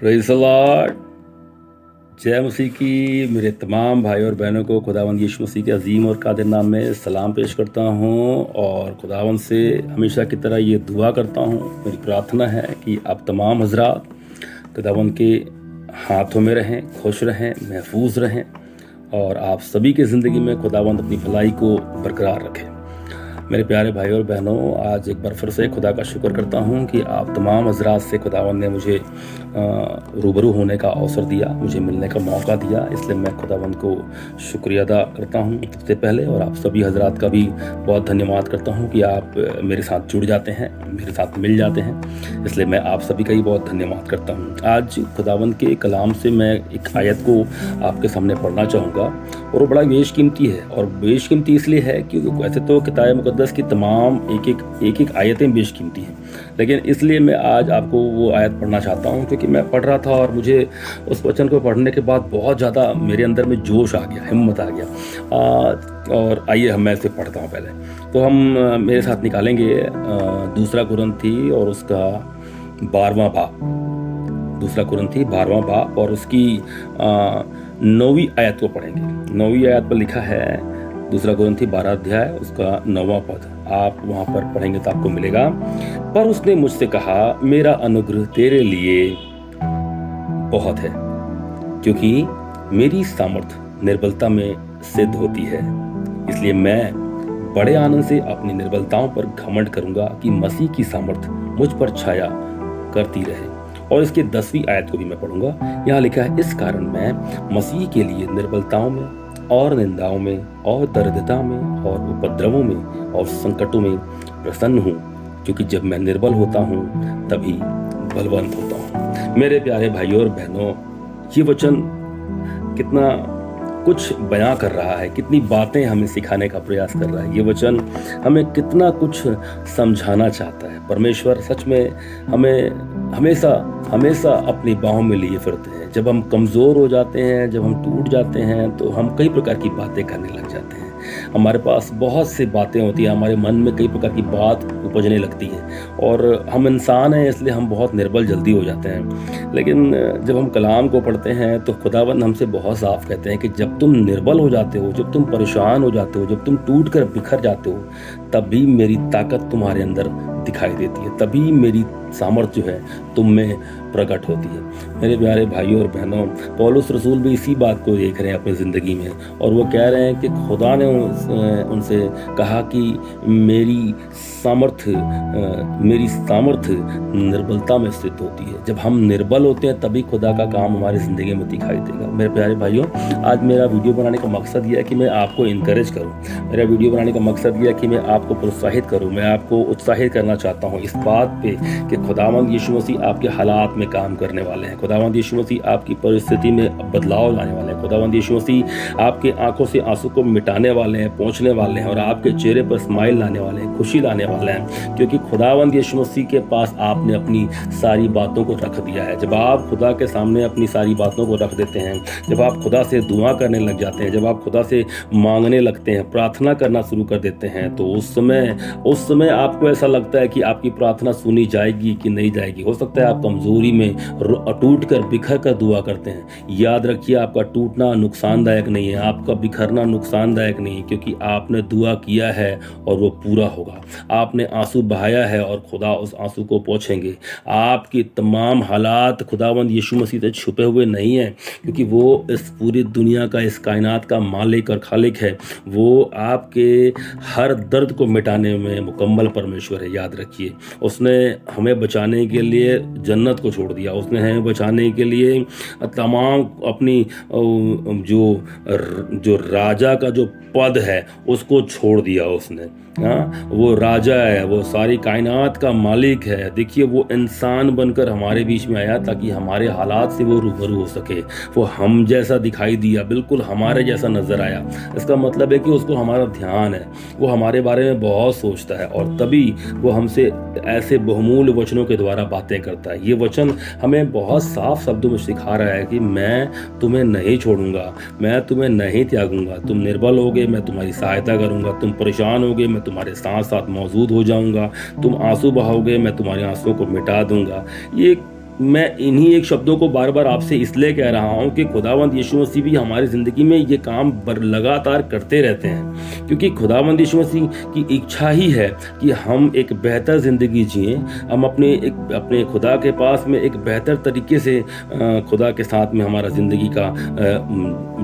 Praise the Lord. जय मसीह की मेरे तमाम भाई और बहनों को खुदावंद यीशु मसीह के अजीम और कादिर नाम में सलाम पेश करता हूँ और खुदावंद से हमेशा की तरह ये दुआ करता हूँ। मेरी प्रार्थना है कि आप तमाम हजरात खुदावंद के हाथों में रहें, खुश रहें, महफूज रहें और आप सभी की ज़िंदगी में खुदावंद अपनी भलाई को बरकरार रखें। मेरे प्यारे भाई और बहनों, आज एक बार फिर से खुदा का शुक्र करता हूँ कि आप तमाम हजरात से खुदावंद ने मुझे रूबरू होने का अवसर दिया, मुझे मिलने का मौका दिया। इसलिए मैं खुदावंद को शुक्रिया अदा करता हूँ सबसे पहले, और आप सभी हजरात का भी बहुत धन्यवाद करता हूँ कि आप मेरे साथ जुड़ जाते हैं, मेरे साथ मिल जाते हैं। इसलिए मैं आप सभी का ही बहुत धन्यवाद करता हूँ। आज खुदावंद के कलाम से मैं एक आयत को आपके सामने पढ़ना चाहूँगा और वो बड़ा बेशकीमती है। और बेशकीमती इसलिए है क्योंकि वैसे तो किताब मुकद्दस की तमाम एक एक आयतें बेशकीमती हैं, लेकिन इसलिए मैं आज आपको वो आयत पढ़ना चाहता हूँ क्योंकि मैं पढ़ रहा था और मुझे उस वचन को पढ़ने के बाद बहुत ज़्यादा मेरे अंदर में जोश आ गया, हिम्मत आ गया। और आइए मैं इसे पढ़ता हूँ। पहले तो हम मेरे साथ निकालेंगे दूसरा कुरिन्थी और उसका 12वां बाब, दूसरा कुरिन्थी 12वां बाब और उसकी 9वीं आयत को पढ़ेंगे। 9वीं आयत पर लिखा है, दूसरा कुरिन्थी 12 अध्याय उसका 9वां पद। आप वहाँ पर पढ़ेंगे तो आपको मिलेगा। पर उसने मुझसे कहा, मेरा अनुग्रह तेरे लिए बहुत है, क्योंकि मेरी सामर्थ निर्बलता में सिद्ध होती है। इसलिए मैं बड़े आनंद से अपनी निर्बलताओं पर घमंड करूंगा कि मसीह की सामर्थ मुझ पर छाया करती रहे। और इसके 10वीं आयत को भी मैं पढ़ूंगा। यहाँ लिखा है, इस कारण मैं मसीह के लिए निर्बलताओं में और निंदाओं में और दरिद्रता में और उपद्रवों में और संकटों में प्रसन्न हूँ, क्योंकि जब मैं निर्बल होता हूँ तभी बलवंत होता हूँ। मेरे प्यारे भाइयों और बहनों, ये वचन कितना कुछ बयां कर रहा है, कितनी बातें हमें सिखाने का प्रयास कर रहा है। ये वचन हमें कितना कुछ समझाना चाहता है। परमेश्वर सच में हमें हमेशा अपनी बाहों में लिए फिरते हैं। जब हम कमज़ोर हो जाते हैं, जब हम टूट जाते हैं, तो हम कई प्रकार की बातें करने लग जाते हैं। हमारे पास बहुत सी बातें होती हैं, हमारे मन में कई प्रकार की बात उपजने लगती है और हम इंसान हैं, इसलिए हम बहुत निर्बल जल्दी हो जाते हैं। लेकिन जब हम कलाम को पढ़ते हैं तो खुदावंद हमसे बहुत साफ कहते हैं कि जब तुम निर्बल हो जाते हो, जब तुम परेशान हो जाते हो, जब तुम टूट कर बिखर जाते हो, तभी मेरी ताकत तुम्हारे अंदर दिखाई देती है, तभी मेरी सामर्थ्य जो है तुम में प्रकट होती है। मेरे प्यारे भाइयों और बहनों, पौलुस रसूल भी इसी बात को देख रहे हैं अपनी ज़िंदगी में और वो कह रहे हैं कि खुदा ने उनसे कहा कि मेरी सामर्थ्य निर्बलता में स्थित होती है। जब हम निर्बल होते हैं तभी खुदा का काम हमारी ज़िंदगी में दिखाई देगा। मेरे प्यारे भाइयों, आज मेरा वीडियो बनाने का मकसद यह है कि मैं आपको इनकरेज करूं। मेरा वीडियो बनाने का मकसद यह है कि मैं आपको प्रोत्साहित करूं, मैं आपको उत्साहित करना चाहता हूं इस बात पे कि खुदावंद यीशु मसीह आपके हालात में काम करने वाले हैं। खुदावंद यीशु मसीह आपकी परिस्थिति में बदलाव लाने वाले हैं। खुदावंद यीशु मसीह आपके आंखों से आंसू को मिटाने वाले हैं, पोंछने वाले हैं और आपके चेहरे पर स्माइल लाने वाले हैं, खुशी लाने वाले हैं, क्योंकि खुदावंद यीशु मसीह के पास आपने अपनी सारी बातों को रख दिया है। जब आप खुदा के सामने अपनी सारी बातों को रख देते हैं, जब आप खुदा से दुआ करने लग जाते हैं, जब आप खुदा से मांगने लगते हैं, प्रार्थना करना शुरू कर देते हैं, तो उस समय आपको ऐसा लगता है कि आपकी प्रार्थना सुनी जाएगी कि नहीं जाएगी। हो सकता है आप कमजोरी में टूट कर बिखर कर दुआ करते हैं। याद रखिए, आपका टूटना नुकसानदायक नहीं है, आपका बिखरना नुकसानदायक नहीं, क्योंकि आपने दुआ किया है और वो पूरा होगा। आपने आंसू बहाया है और खुदा उस आंसू को पोंछेंगे। आपकी तमाम हालात खुदावंद यीशु मसीह से छुपे हुए नहीं हैं, क्योंकि वो इस पूरी दुनिया का, इस कायनात का मालिक और खालिक है। वो आपके हर दर्द को मिटाने में मुकम्मल परमेश्वर है। याद रखिए, उसने हमें बचाने के लिए जन्नत को छोड़ दिया, उसने हमें बचाने के लिए तमाम अपनी जो राजा का जो पद है उसको छोड़ दिया उसने। हाँ, वो राजा है, वो सारी कायनात का मालिक है। देखिए, वो इंसान बनकर हमारे बीच में आया ताकि हमारे हालात से वो रूबरू हो सके। वो हम जैसा दिखाई दिया, बिल्कुल हमारे जैसा नजर आया। इसका मतलब है कि उसको हमारा ध्यान है, वो हमारे बारे में बहुत सोचता है और तभी वो हमसे ऐसे बहुमूल्य वचनों के द्वारा बातें करता है। ये वचन हमें बहुत साफ शब्दों में सिखा रहा है कि मैं तुम्हें नहीं छोड़ूंगा, मैं तुम्हें नहीं त्यागूंगा। तुम निर्बल होगे, मैं तुम्हारी सहायता करूंगा। तुम परेशान होगे, मैं तुम्हारे साथ साथ मौजूद हो जाऊंगा। तुम आंसू बहाओगे, मैं तुम्हारे आंसुओं को मिटा दूंगा। ये मैं इन्हीं एक शब्दों को बार बार आपसे इसलिए कह रहा हूँ कि खुदावंद यीशु मसीह भी हमारी ज़िंदगी में ये काम लगातार करते रहते हैं, क्योंकि खुदावंद यीशु मसीह की इच्छा ही है कि हम एक बेहतर ज़िंदगी जिएं, हम अपने खुदा के पास में एक बेहतर तरीके से खुदा के साथ में हमारा ज़िंदगी का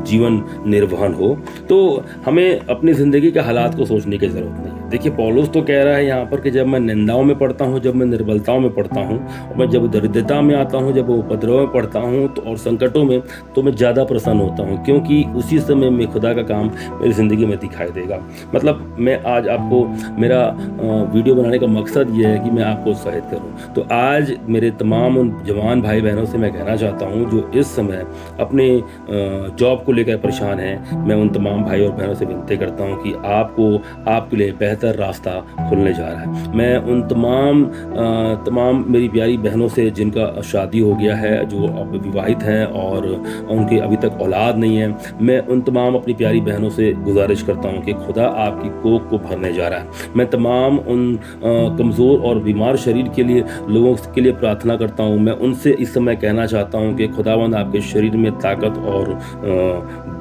जीवन निर्वहन हो। तो हमें अपनी ज़िंदगी के हालात को सोचने की ज़रूरत नहीं है। देखिए, पौलुस तो कह रहा है यहाँ पर कि जब मैं निंदाओं में पड़ता हूँ, जब मैं निर्बलताओं में पड़ता हूँ, और मैं जब दरिद्रता में आता हूँ, जब उपद्रव में पड़ता हूँ तो और संकटों में, तो मैं ज़्यादा प्रसन्न होता हूँ, क्योंकि उसी समय में खुदा का काम मेरी ज़िंदगी में दिखाई देगा। मतलब मैं आज आपको, मेरा वीडियो बनाने का मकसद ये है कि मैं आपको उत्साहित करूँ। तो आज मेरे तमाम उन जवान भाई बहनों से मैं कहना चाहता हूँ जो इस समय अपने जॉब को लेकर परेशान हैं, मैं उन तमाम भाई और बहनों से विनती करता हूँ कि आपके लिए बेहतर रास्ता खुलने जा रहा है। मैं उन तमाम मेरी प्यारी बहनों से जिनका शादी हो गया है, जो अब विवाहित हैं और उनकी अभी तक औलाद नहीं है, मैं उन तमाम अपनी प्यारी बहनों से गुजारिश करता हूँ कि खुदा आपकी कोख को भरने जा रहा है। मैं तमाम उन कमज़ोर और बीमार शरीर के लिए लोगों के लिए प्रार्थना करता हूँ। मैं उनसे इस समय कहना चाहता हूँ कि खुदावंद आपके शरीर में ताकत और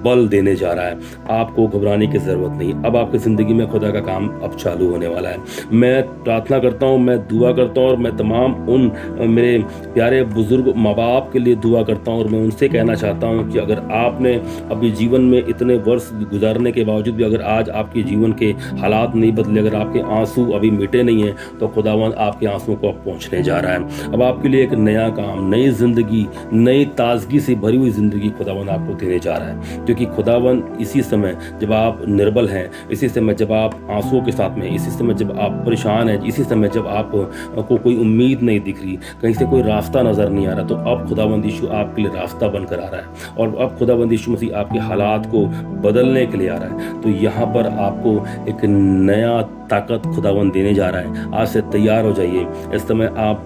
बल देने जा रहा है। आपको घबराने की ज़रूरत नहीं। अब आपकी ज़िंदगी में खुदा का काम अब चालू होने वाला है। मैं प्रार्थना करता हूँ, मैं दुआ करता हूँ, और मैं तमाम उन मेरे प्यारे बुज़ुर्ग माँ बाप के लिए दुआ करता हूँ, और मैं उनसे कहना चाहता हूँ कि अगर आपने अभी जीवन में इतने वर्ष गुजारने के बावजूद भी अगर आज आपके जीवन के हालात नहीं बदले, अगर आपके आंसू अभी मिटे नहीं हैं, तो खुदावंद आपके आंसुओं को अब पहुँचने जा रहा है। अब आपके लिए एक नया काम, नई ज़िंदगी, नई ताजगी से भरी हुई ज़िंदगी खुदावंद आपको देने जा रहा है। क्योंकि खुदावंद इसी समय जब आप निर्बल हैं, इसी समय जब आप आंसुओं के साथ में, इसी समय जब आप परेशान हैं, इसी समय जब आप को कोई उम्मीद नहीं दिख रही, कहीं से कोई रास्ता नज़र नहीं आ रहा, तो अब खुदावंद यीशु आपके लिए रास्ता बनकर आ रहा है, और अब खुदावंद यीशु मसीह आपके हालात को बदलने के लिए आ रहा है। तो यहाँ पर आपको एक नया ताकत खुदावंद देने जा रहा है। आज से तैयार हो जाइए। इस समय आप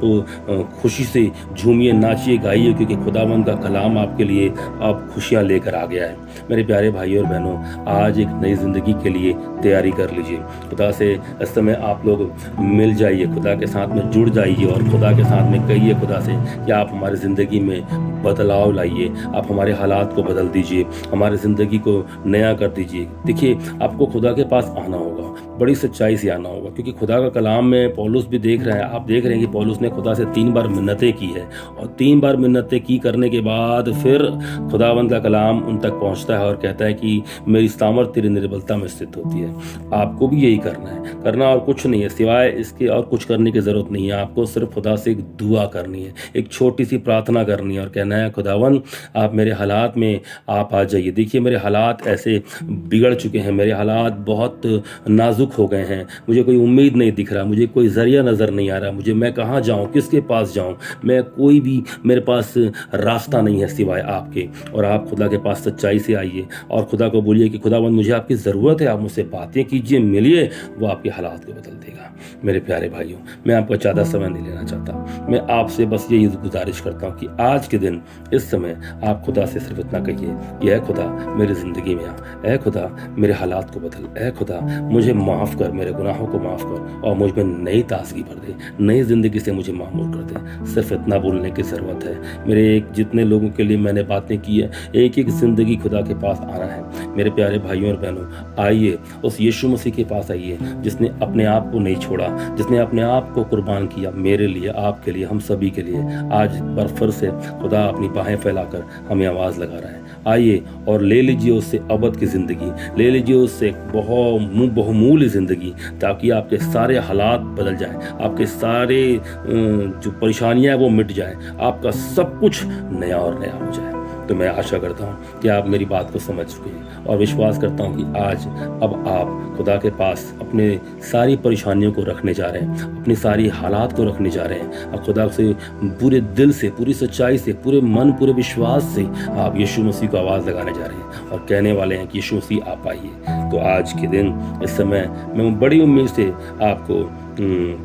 खुशी से झूमिए, नाचिए, गाइए, क्योंकि खुदावंद का कलाम आपके लिए अब खुशियाँ लेकर आ गया है। मेरे प्यारे भाइयों और बहनों, आज एक नई ज़िंदगी के लिए तैयारी कर लीजिए। खुदा से इस समय आप लोग मिल जाइए, खुदा के साथ में जुड़ जाइए, और खुदा के साथ में कहिए खुदा से कि आप हमारी ज़िंदगी में बदलाव लाइए, आप हमारे हालात को बदल दीजिए, हमारी ज़िंदगी को नया कर दीजिए। देखिए, आपको खुदा के पास आना होगा, बड़ी सच्चाई से आना होगा, क्योंकि खुदा का कलाम में पौलुस भी देख रहा है, आप देख रहे हैं कि पौलुस ने खुदा से 3 बार मिन्नतें की है, और 3 बार मिन्नतें की करने के बाद फिर खुदावंद का कलाम उन तक पहुंचता है और कहता है कि मेरी सामर्थ तेरी निर्बलता में स्थित होती है। आपको भी यही करना और कुछ नहीं है, सिवाय इसके और कुछ करने की ज़रूरत नहीं है। आपको सिर्फ खुदा से एक दुआ करनी है, एक छोटी सी प्रार्थना करनी है, और कहना है खुदावंद आप मेरे हालात में आप आ जाइए। देखिए, मेरे हालात ऐसे बिगड़ चुके हैं, मेरे हालात बहुत नाजुक हो गए हैं, मुझे कोई उम्मीद नहीं दिख रहा, मुझे कोई ज़रिया नज़र नहीं आ रहा, मैं कहाँ जाऊँ, किसके पास जाऊँ, मैं कोई भी, मेरे पास रास्ता नहीं है सिवाय आपके। और आप खुदा के पास सच्चाई से आइए और खुदा को बोलिए कि खुदावंद मुझे आपकी ज़रूरत है, आप मुझसे बातें कीजिए, मिलिए, वो आपके हालात को बदल देगा। मेरे प्यारे भाइयों, मैं आपका ज़्यादा समय नहीं लेना चाहता, मैं आपसे बस यही गुजारिश करता हूँ कि आज के दिन, इस समय आप खुदा से सिर्फ इतना कहिए कि ऐ खुदा मेरी ज़िंदगी में आ, ऐ खुदा मेरे हालात को बदल, ऐ खुदा मुझे माफ़ कर, मेरे गुनाहों को माफ़ कर, और मुझ में नई ताजगी भर दे, नई ज़िंदगी से मुझे मामूर कर दे। सिर्फ इतना बोलने की ज़रूरत है। मेरे जितने लोगों के लिए मैंने बातें की है, एक एक ज़िंदगी खुदा के पास आना है। मेरे प्यारे भाइयों और बहनों, आइए उस यीशु मसीह के पास आइए, जिसने अपने आप को नहीं छोड़ा, जिसने अपने आप को कुर्बान किया मेरे लिए, आपके लिए, हम सभी के लिए। आज बार फिर से खुदा अपनी बाहें फैलाकर हमें आवाज़ लगा रहा है, आइए और ले लीजिए उससे अबद की ज़िंदगी, ले लीजिए उससे बहुमूल्य ज़िंदगी, ताकि आपके सारे हालात बदल जाएं, आपके सारे जो परेशानियां हैं वो मिट जाएं, आपका सब कुछ नया और नया हो जाए। तो मैं आशा करता हूँ कि आप मेरी बात को समझ चुके हैं, और विश्वास करता हूँ कि आज अब आप खुदा के पास अपने सारी परेशानियों को रखने जा रहे हैं, अपनी सारी हालात को रखने जा रहे हैं। अब खुदा से पूरे दिल से, पूरी सच्चाई से, पूरे मन, पूरे विश्वास से आप यीशु मसीह को आवाज़ लगाने जा रहे हैं और कहने वाले हैं कि यीशु मसीह आप आइए। तो आज के दिन, इस समय मैं बड़ी उम्मीद से आपको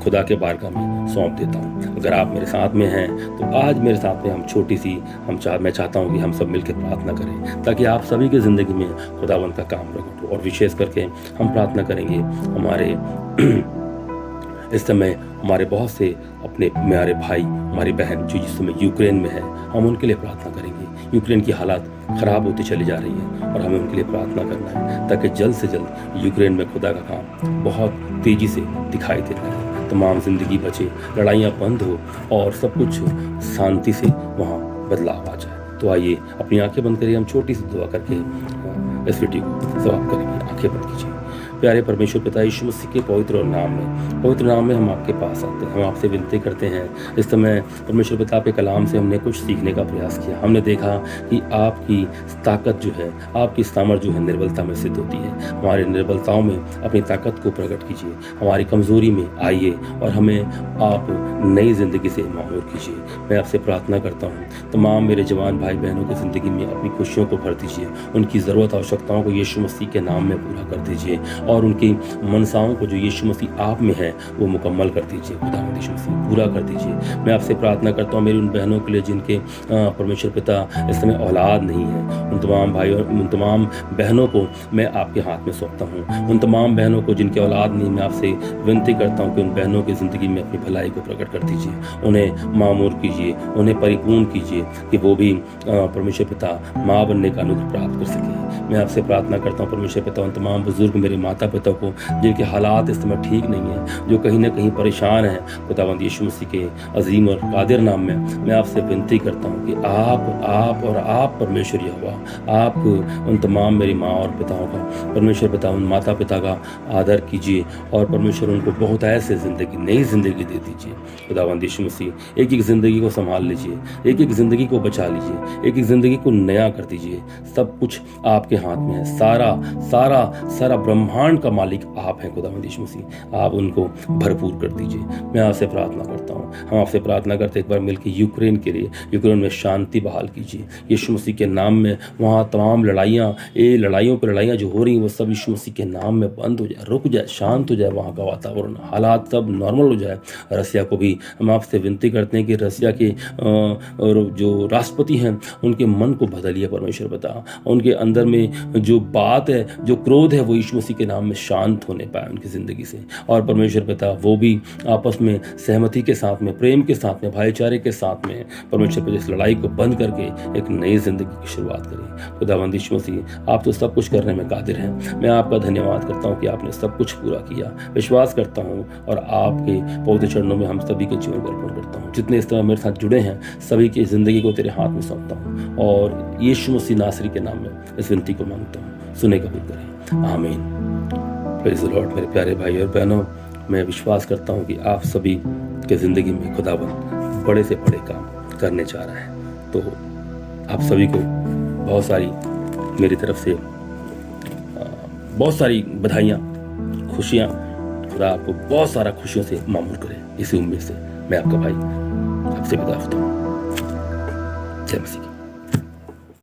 खुदा के बारगाह में सौंप देता हूँ। अगर आप मेरे साथ में हैं तो आज मेरे साथ में हम छोटी सी मैं चाहता हूँ कि हम सब मिलकर प्रार्थना करें, ताकि आप सभी की ज़िंदगी में खुदावंद का काम प्रकट हो। और विशेष करके हम प्रार्थना करेंगे हमारे इस समय हमारे बहुत से अपने प्यारे भाई, हमारी बहन जो जिस समय यूक्रेन में है, हम उनके लिए प्रार्थना करेंगे। यूक्रेन की हालात ख़राब होती चली जा रही है और हमें उनके लिए प्रार्थना करना है ताकि जल्द से जल्द यूक्रेन में खुदा का काम बहुत तेज़ी से दिखाई देने लगे, तमाम ज़िंदगी बचे, लड़ाइयाँ बंद हो और सब कुछ शांति से वहाँ बदलाव आ जाए। तो आइए अपनी आंखें बंद करिए, हम छोटी सी दुआ करके इस वीडियो को समाप्त करेंगे। आंखें बंद कीजिए। प्यारे परमेश्वर पिता यीशु मसीह के पवित्र नाम में हम आपके पास आते हैं, हम आपसे विनती करते हैं। इस समय परमेश्वर पिता के कलाम से हमने कुछ सीखने का प्रयास किया। हमने देखा कि आपकी ताकत जो है, आपकी सामर्थ जो है निर्बलता में सिद्ध होती है। हमारी निर्बलताओं में अपनी ताकत को प्रकट कीजिए, हमारी कमज़ोरी में आइए और हमें आप नई ज़िंदगी से मामूर कीजिए। मैं आपसे प्रार्थना करता हूँ, तमाम मेरे जवान भाई बहनों की ज़िंदगी में अपनी खुशियों को भर दीजिए, उनकी ज़रूरत आवश्यकताओं को यीशु मसीह के नाम में पूरा कर दीजिए और उनकी मनसाओं को जो यीशु मसीह आप में है वो मुकम्मल कर दीजिए। खुदावंद यीशु मसीह पूरा कर दीजिए। मैं आपसे प्रार्थना करता हूँ मेरी उन बहनों के लिए जिनके परमेश्वर पिता इस समय औलाद नहीं है, उन तमाम भाइयों, उन तमाम बहनों को मैं आपके हाथ में सौंपता हूँ। उन तमाम बहनों को जिनके औलाद नहीं, मैं आपसे विनती करता हूँ कि उन बहनों की ज़िंदगी में अपनी भलाई को प्रकट कर दीजिए, उन्हें मामूर कीजिए, उन्हें परिपूर्ण कीजिए कि वो भी परमेश्वर पिता माँ बनने का अनुग्रह प्राप्त कर सके। मैं आपसे प्रार्थना करता हूँ परमेश्वर पिता उन तमाम बुजुर्ग मेरे माता पिता को जिनके हालात इस समय ठीक नहीं है, जो कहीं ना कहीं परेशान हैं, खुदावंद यीशु मसीह के अजीम और कादिर नाम में मैं आपसे विनती करता हूँ कि आप परमेश्वर यहोवा, आप उन तमाम मेरी माँ और पिताओं का, परमेश्वर पिता उन माता पिता का आदर कीजिए और परमेश्वर उनको बहुत ऐसे ज़िंदगी, नई ज़िंदगी दे दीजिए। खुदावंद यीशु मसीह एक एक ज़िंदगी को संभाल लीजिए, एक एक ज़िंदगी को बचा लीजिए, एक एक ज़िंदगी को नया कर दीजिए। सब कुछ आपके हाथ में है, सारा ब्रह्मांड का मालिक आप हैं। खुदावंद यीशु मसीह आप उनको भरपूर कर दीजिए। मैं आपसे प्रार्थना करता हूँ, हम आपसे प्रार्थना करते एक बार मिलकर यूक्रेन के लिए, यूक्रेन में शांति बहाल कीजिए यीशु मसीह के नाम में। वहाँ तमाम लड़ाइयों पर लड़ाइयाँ जो हो रही हैं वो सब यीशु मसीह के नाम में बंद हो जाए, रुक जाए, शांत हो जाए, वहाँ का वातावरण, हालात सब नॉर्मल हो जाए। रसिया को भी हम आपसे विनती करते हैं कि रसिया के जो राष्ट्रपति हैं उनके मन को बदलिए परमेश्वर पिता, उनके अंदर में जो बात है, जो क्रोध है वो यीशु मसीह के नाम में शांत होने पाए उनकी ज़िंदगी से। और परमेश्वर पिता वो भी आपस में सहमति के साथ में, प्रेम के साथ में, भाईचारे के साथ में परमेश्वर पिता इस लड़ाई को बंद करके एक नई ज़िंदगी की शुरुआत करें। खुदावंद यीशु मसीह आप तो सब कुछ करने में कादिर हैं। मैं आपका धन्यवाद करता हूँ कि आपने सब कुछ पूरा किया। विश्वास करता हूँ और आपके पवित्र चरणों में हम सभी के जीवन को अर्पण करता हूँ। जितने इस तरह मेरे साथ जुड़े हैं सभी की ज़िंदगी को तेरे हाथ में सौंपता हूँ और यीशु मसीह नासरी के नाम में इस विनती को मांगता हूँ। सुने कबूल करें, आमीन। Praise the Lord. मेरे प्यारे भाई और बहनों, मैं विश्वास करता हूँ कि आप सभी के ज़िंदगी में खुदावंद बड़े से बड़े काम करने जा रहा है। तो आप सभी को बहुत सारी मेरी तरफ से बहुत सारी बधाइयाँ, खुशियाँ। खुदा आपको बहुत सारा खुशियों से मामूर करे, इसी उम्मीद से मैं आपका भाई आपसे विदा होता हूँ। जय मसीह।